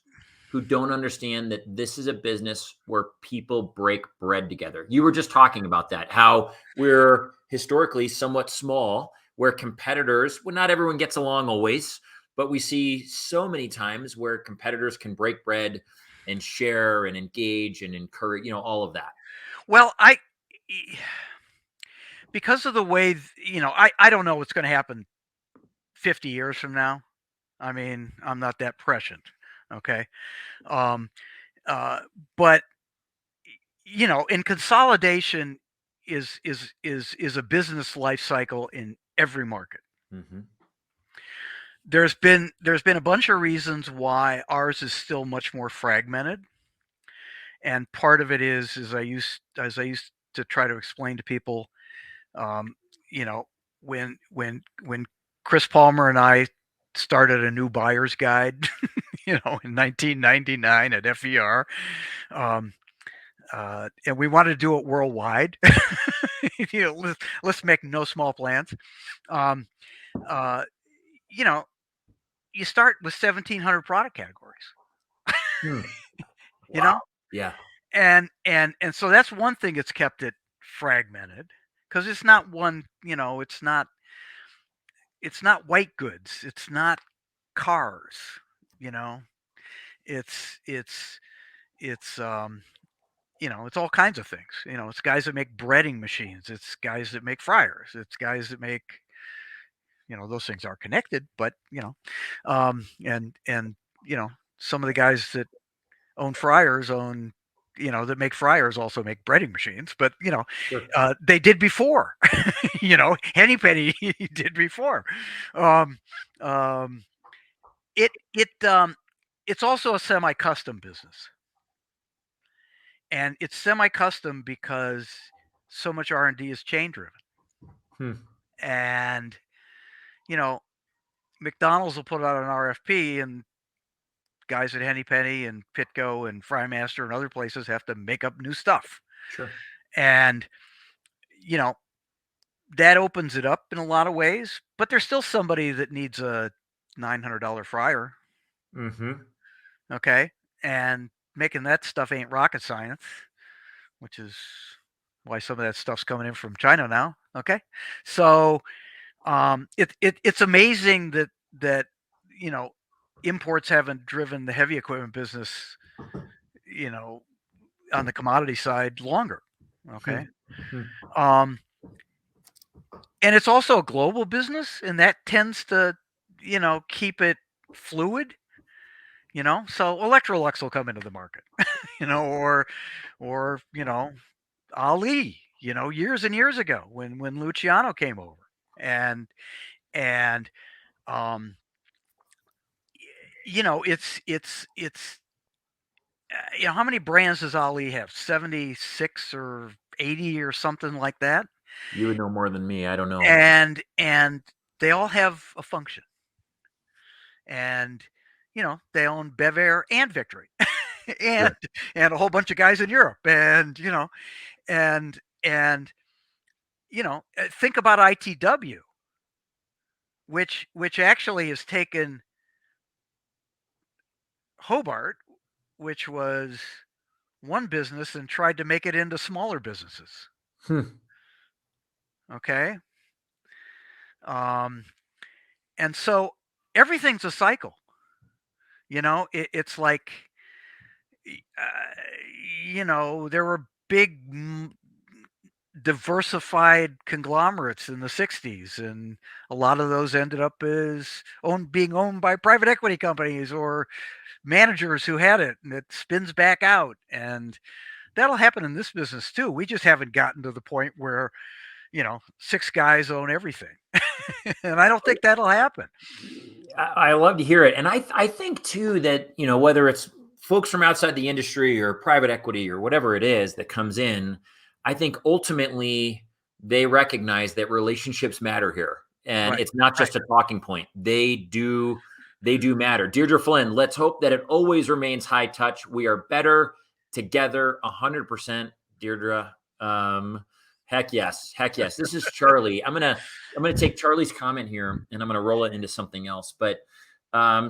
who don't understand that this is a business where people break bread together? You were just talking about that, how we're historically somewhat small, where competitors, well, not everyone gets along always, but we see so many times where competitors can break bread and share and engage and encourage, all of that. Well, because of the way I don't know what's going to happen 50 years from now. I mean, I'm not that prescient. Okay. Um, uh, but in consolidation is a business life cycle in every market. Mm-hmm. There's been a bunch of reasons why ours is still much more fragmented, and part of it is as I used to try to explain to people, um, you know, when Chris Palmer and I started a new buyer's guide, in 1999 at FER, um, and we wanted to do it worldwide. Let's make no small plans. Um, uh, you know, you start with 1,700 product categories. Hmm. You Wow. know, Yeah. and so that's one thing that's kept it fragmented, because it's not one. It's not white goods. It's not cars. You know, it's it's it's all kinds of things. It's guys that make breading machines. It's guys that make fryers. It's guys that make, those things are connected, but and some of the guys that own fryers own, that make fryers also make breading machines, but Sure. they did before. Henny Penny did before. Um, um, it's also a semi-custom business, and it's semi-custom because so much R&D is chain driven. Hmm. And you know McDonald's will put out an RFP, and guys at Henny Penny and Pitco and Frymaster and other places have to make up new stuff. Sure. And you know that opens it up in a lot of ways, but there's still somebody that needs a $900 fryer. Mm-hmm. Okay, and making that stuff ain't rocket science, which is why some of that stuff's coming in from China now. Okay, so it's amazing that you know imports haven't driven the heavy equipment business, you know, on the commodity side longer. Hmm. Okay, Hmm. um, and it's also a global business, and that tends to keep it fluid. So Electrolux will come into the market, or Ali, years and years ago when Luciano came over, and and um, it's how many brands does Ali have? 76 or 80 or something like that, You would know more than me. I don't know. and they all have a function, and they own Bevair and Victory, and Sure. and a whole bunch of guys in Europe, and think about ITW, which actually has taken Hobart, which was one business, and tried to make it into smaller businesses. Hmm. Okay. Um, and so everything's a cycle. It's like, there were big diversified conglomerates in the 60s, and a lot of those ended up as being owned by private equity companies or managers who had it, and it spins back out. And that'll happen in this business too. We just haven't gotten to the point where, six guys own everything. And I don't think that'll happen. I love to hear it. And I think too that, whether it's folks from outside the industry or private equity or whatever it is that comes in, I think ultimately they recognize that relationships matter here. And Right. it's not Right. just a talking point. They do matter. Deirdre Flynn, let's hope that it always remains high touch. We are better together 100%, Deirdre. Heck yes. Heck yes. This is Charlie. I'm gonna take Charlie's comment here and I'm gonna roll it into something else. But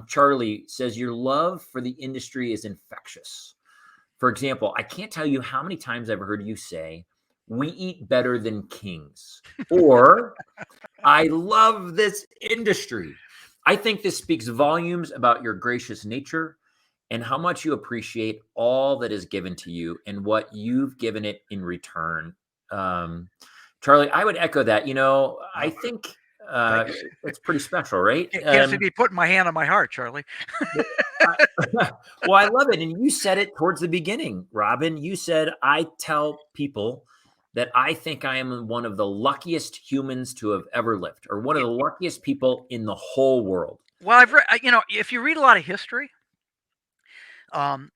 Charlie says your love for the industry is infectious. For example, I can't tell you how many times I've heard you say, "We eat better than kings," or "I love this industry." I think this speaks volumes about your gracious nature and how much you appreciate all that is given to you and what you've given it in return. Um, Charlie, I would echo that. I Oh, think thanks. it's pretty special, right? Can't see me putting my hand on my heart, Charlie. Well, I love it. And you said it towards the beginning, Robin. You said, I tell people that I think I am one of the luckiest humans to have ever lived, or one of the luckiest people in the whole world. Well, I've read, if you read a lot of history, um,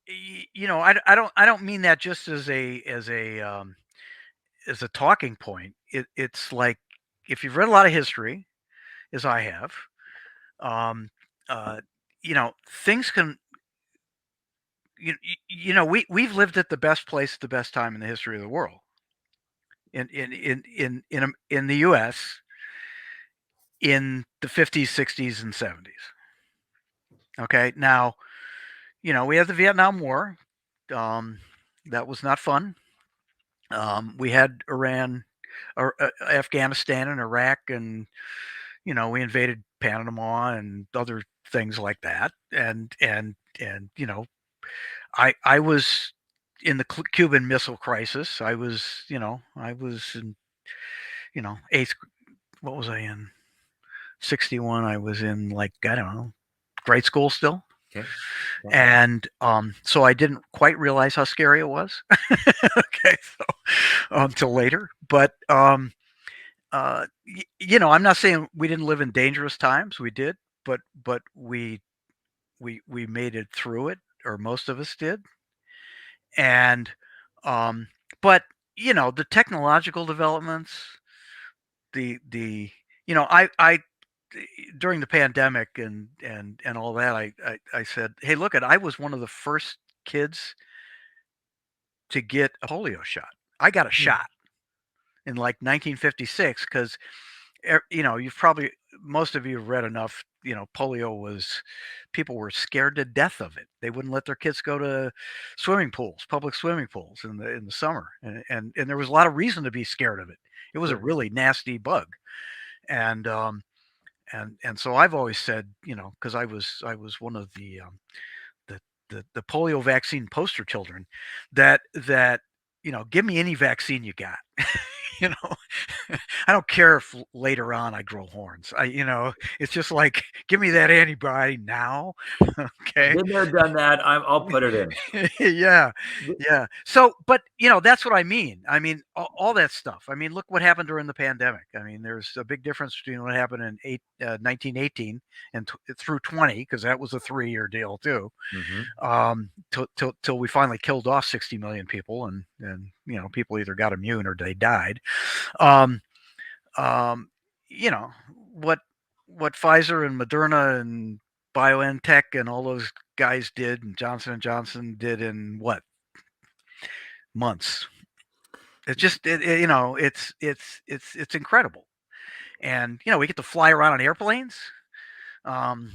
I don't mean that just as a talking point. It's like, if you've read a lot of history, as I have, um, uh, things can, we've lived at the best place at the best time in the history of the world, in the U.S. in the 50s, 60s, and 70s. Okay, now we had the Vietnam War. Um, that was not fun. We had Iran, or Afghanistan, and Iraq, and we invaded Panama and other things like that. And I was in the Cuban Missile Crisis. I was in eighth. What was I in? 61. I was in, like, I don't know, grade school still. Okay. Yeah. And so I didn't quite realize how scary it was. Okay, so until later. But I'm not saying we didn't live in dangerous times. We did, but we made it through it, or most of us did. And um, but the technological developments, the I during the pandemic and all that, I said, hey, look, I was one of the first kids to get a polio shot. I got a Hmm. shot in, like, 1956, because you've probably most of you have read enough. Polio was, people were scared to death of it. They wouldn't let their kids go to swimming pools, public swimming pools, in the summer, and there was a lot of reason to be scared of it. It was a Sure. really nasty bug. And um and and so I've always said, because I was one of the polio vaccine poster children, that give me any vaccine you got. you know, I don't care if later on I grow horns. It's just like, give me that antibody now. Okay. Been there, done that. I'll put it in. Yeah. Yeah. So, but that's what I mean. I mean, all that stuff. I mean, look what happened during the pandemic. I mean, there's a big difference between what happened in 1918 and through 20, because that was a 3-year deal too. Till we finally killed off 60 million people, and people either got immune or they died. Um, um, what Pfizer and Moderna and BioNTech and all those guys did, and Johnson and Johnson did in what months? It's just it's incredible, and we get to fly around on airplanes. Um,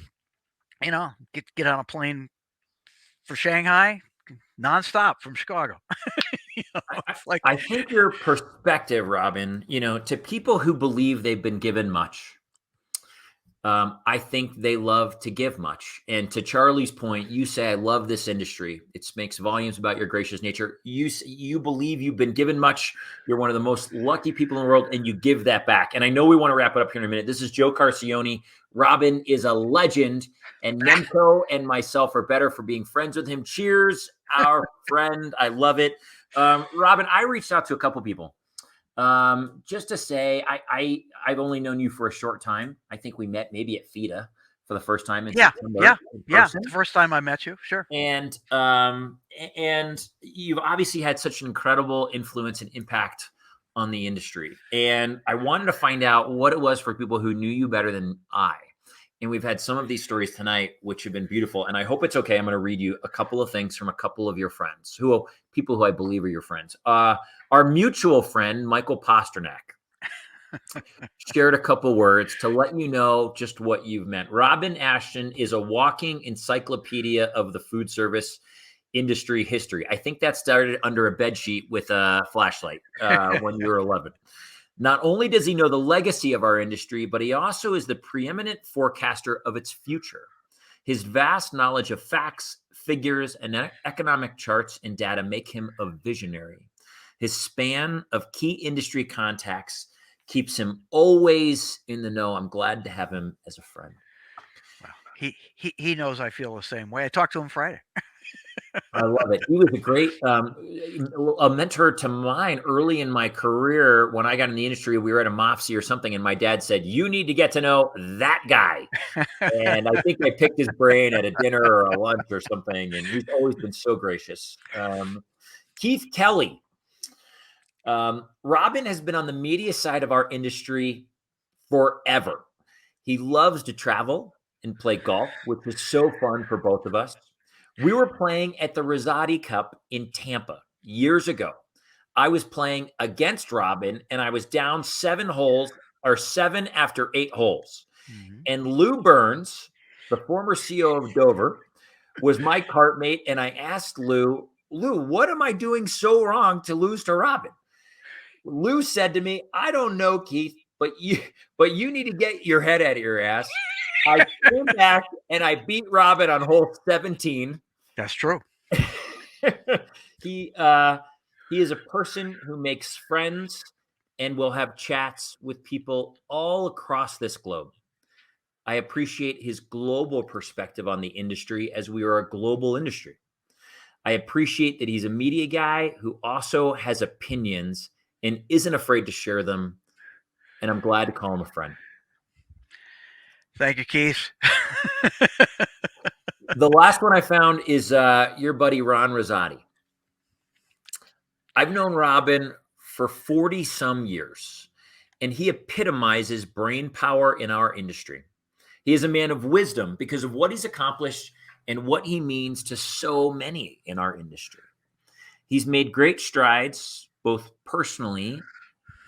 get on a plane for Shanghai nonstop from Chicago. It's like, I think your perspective, Robin, to people who believe they've been given much, I think they love to give much. And to Charlie's point, you say, I love this industry. It makes volumes about your gracious nature. You believe you've been given much. You're one of the most lucky people in the world, and you give that back. And I know we want to wrap it up here in a minute. This is Joe Carcione. Robin is a legend, and Nemco and myself are better for being friends with him. Cheers, our friend. I love it. Robin, I reached out to a couple people. Just to say, I've only known you for a short time. I think we met maybe at FIDA for the first time in September. Yeah. The first time I met you, sure. And you've obviously had such an incredible influence and impact on the industry. And I wanted to find out what it was for people who knew you better than I. And we've had some of these stories tonight, which have been beautiful. And I hope it's okay. I'm going to read you a couple of things from a couple of your friends, people who I believe are your friends. Our mutual friend, Michael Pasternak, shared a couple words to let you know just what you've meant. Robin Ashton is a walking encyclopedia of the food service industry history. I think that started under a bedsheet with a flashlight when you were 11. Not only does he know the legacy of our industry, but he also is the preeminent forecaster of its future. His vast knowledge of facts, figures, and economic charts and data make him a visionary. His span of key industry contacts keeps him always in the know. I'm glad to have him as a friend. Well, he knows I feel the same way. I talked to him Friday. I love it. He was a great a mentor to mine early in my career. When I got in the industry, we were at a MOFSI or something, and my dad said, you need to get to know that guy. And I think I picked his brain at a dinner or a lunch or something, and he's always been so gracious. Keith Kelly. Robin has been on the media side of our industry forever. He loves to travel and play golf, which is so fun for both of us. We were playing at the Rosati Cup in Tampa years ago. I was playing against Robin, and I was down 7 after 8 holes. Mm-hmm. And Lou Burns, the former CEO of Dover, was my cartmate, and I asked Lou, what am I doing so wrong to lose to Robin? Lou said to me, I don't know, Keith, but you need to get your head out of your ass. I came back and I beat Robin on hole 17. That's true. He is a person who makes friends and will have chats with people all across this globe. I appreciate his global perspective on the industry, as we are a global industry. I appreciate that he's a media guy who also has opinions and isn't afraid to share them. And I'm glad to call him a friend. Thank you, Keith. The last one I found is your buddy, Ron Rosati. I've known Robin for 40 some years, and he epitomizes brain power in our industry. He is a man of wisdom because of what he's accomplished and what he means to so many in our industry. He's made great strides, both personally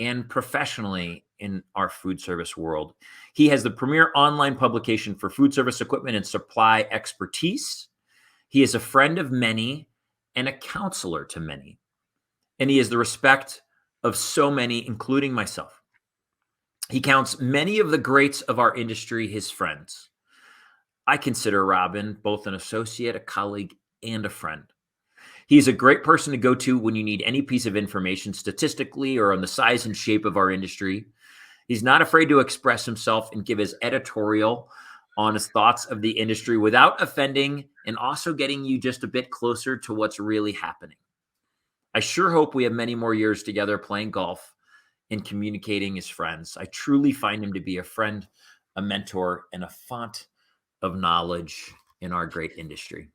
and professionally, in our food service world. He has the premier online publication for food service equipment and supply expertise. He is a friend of many and a counselor to many. And he has the respect of so many, including myself. He counts many of the greats of our industry his friends. I consider Robin both an associate, a colleague, and a friend. He's a great person to go to when you need any piece of information statistically or on the size and shape of our industry. He's not afraid to express himself and give his editorial on his thoughts of the industry without offending and also getting you just a bit closer to what's really happening. I sure hope we have many more years together playing golf and communicating as friends. I truly find him to be a friend, a mentor, and a font of knowledge in our great industry.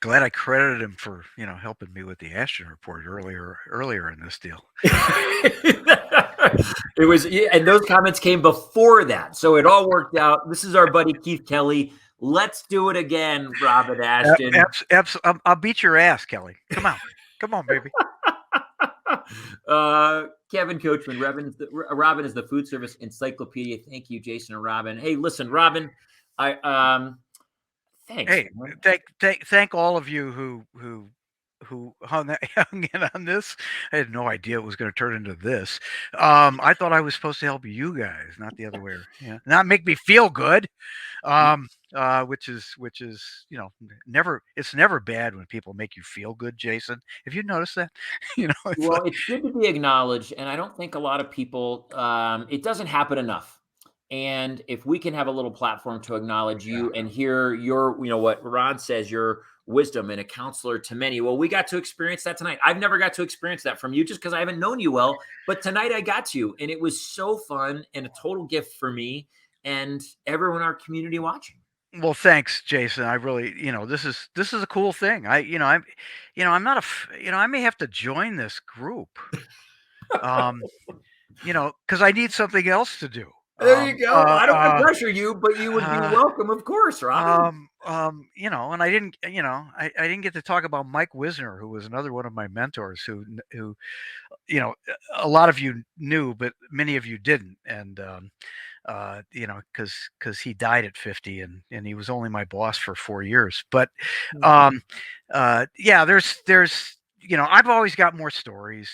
Glad I credited him for, helping me with the Ashton Report earlier in this deal. It was, and those comments came before that, so it all worked out. This is our buddy Keith Kelly. Let's do it again, Robin Ashton. I'll beat your ass, Kelly. Come on, baby. Kevin Coachman, Robin is the food service encyclopedia. Thank you, Jason and Robin. Hey, listen, Robin, thanks. Hey, thank all of you who hung in on this. I had no idea it was going to turn into this. I thought I was supposed to help you guys, not the other way. Yeah, not make me feel good. Which is never. It's never bad when people make you feel good, Jason. Have you noticed that? It's good to be acknowledged, and I don't think a lot of people. It doesn't happen enough. And if we can have a little platform to acknowledge you and hear your, what Ron says, your wisdom and a counselor to many. Well, we got to experience that tonight. I've never got to experience that from you just because I haven't known you well. But tonight I got to, and it was so fun and a total gift for me and everyone in our community watching. Well, thanks, Jason. I really, this is a cool thing. I'm not I may have to join this group. Because I need something else to do. There you go. I don't want to pressure you, but you would be welcome, of course, Robin. And I didn't, I didn't get to talk about Mike Wisner, who was another one of my mentors who, a lot of you knew, but many of you didn't. And, because he died at 50 and he was only my boss for 4 years. But, there's, I've always got more stories,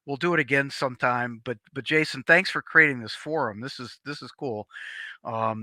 We'll do it again sometime, but Jason, thanks for creating this forum. This is cool. I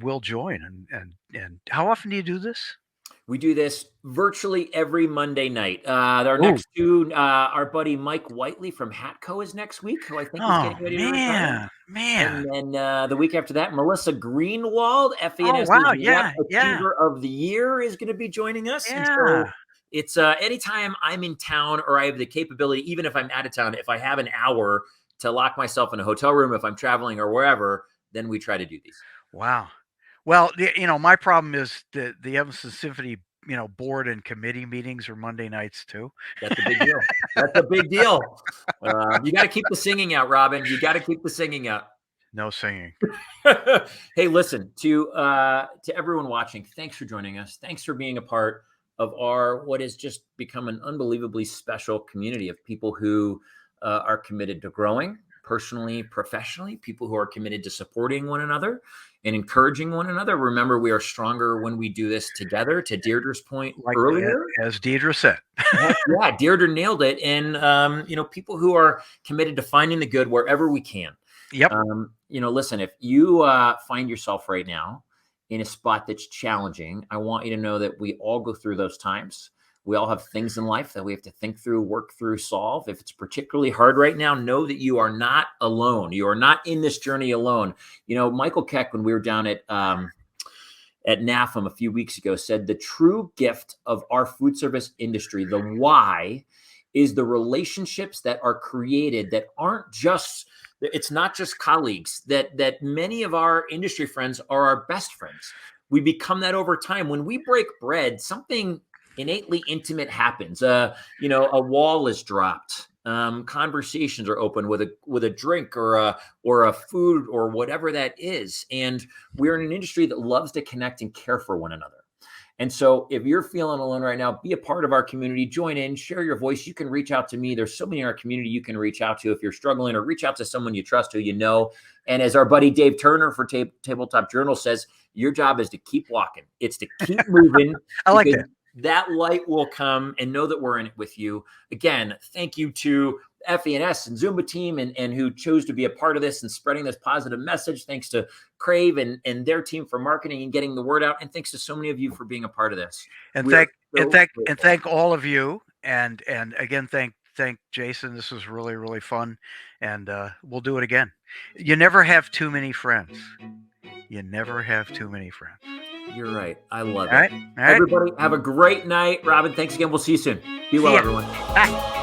will join. And how often do you do this? We do this virtually every Monday night. Our next two, our buddy Mike Whiteley from Hatco is next week, who I think is getting ready to retire. Man. And then the week after that, Melissa Greenwald, FSPN Achiever of the Year, is going to be joining us. Yeah. And so it's anytime I'm in town or I have the capability, even if I'm out of town, if I have an hour to lock myself in a hotel room, if I'm traveling or wherever, then we try to do these. Wow. Well, my problem is the Evanston Symphony, board and committee meetings are Monday nights too. That's a big deal. That's a big deal. You got to keep the singing out, Robin. You got to keep the singing out. No singing. Hey, listen, to everyone watching, thanks for joining us. Thanks for being a part of what has just become an unbelievably special community of people who are committed to growing personally, professionally, people who are committed to supporting one another and encouraging one another. Remember, we are stronger when we do this together, to Deirdre's point earlier. As Deirdre said. Yeah, Deirdre nailed it. And, people who are committed to finding the good wherever we can. Yep. Listen, if you find yourself right now in a spot that's challenging, I want you to know that we all go through those times. We all have things in life that we have to think through, work through, solve. If it's particularly hard right now, know that you are not alone. You are not in this journey alone. Michael Keck, when we were down at NAFM a few weeks ago, said the true gift of our food service industry, the why, is the relationships that are created that aren't just, it's not just colleagues, that many of our industry friends are our best friends. We become that over time. When we break bread, something innately intimate happens. A wall is dropped. Conversations are open with a drink or a food or whatever that is. And we're in an industry that loves to connect and care for one another. And so if you're feeling alone right now, be a part of our community, join in, share your voice. You can reach out to me. There's so many in our community you can reach out to if you're struggling, or reach out to someone you trust who you know. And as our buddy Dave Turner for Tabletop Journal says, your job is to keep walking. It's to keep moving. I like that. That light will come, and know that we're in it with you. Again, thank you to FENS and Zumba team and who chose to be a part of this and spreading this positive message. Thanks to Crave and their team for marketing and getting the word out. And thanks to so many of you for being a part of this. And thank all of you. And again, thank Jason. This was really, really fun. And we'll do it again. You never have too many friends. You never have too many friends. You're right. I love it. All right. Everybody have a great night. Robin, thanks again. We'll see you soon. Be well, everyone. Bye.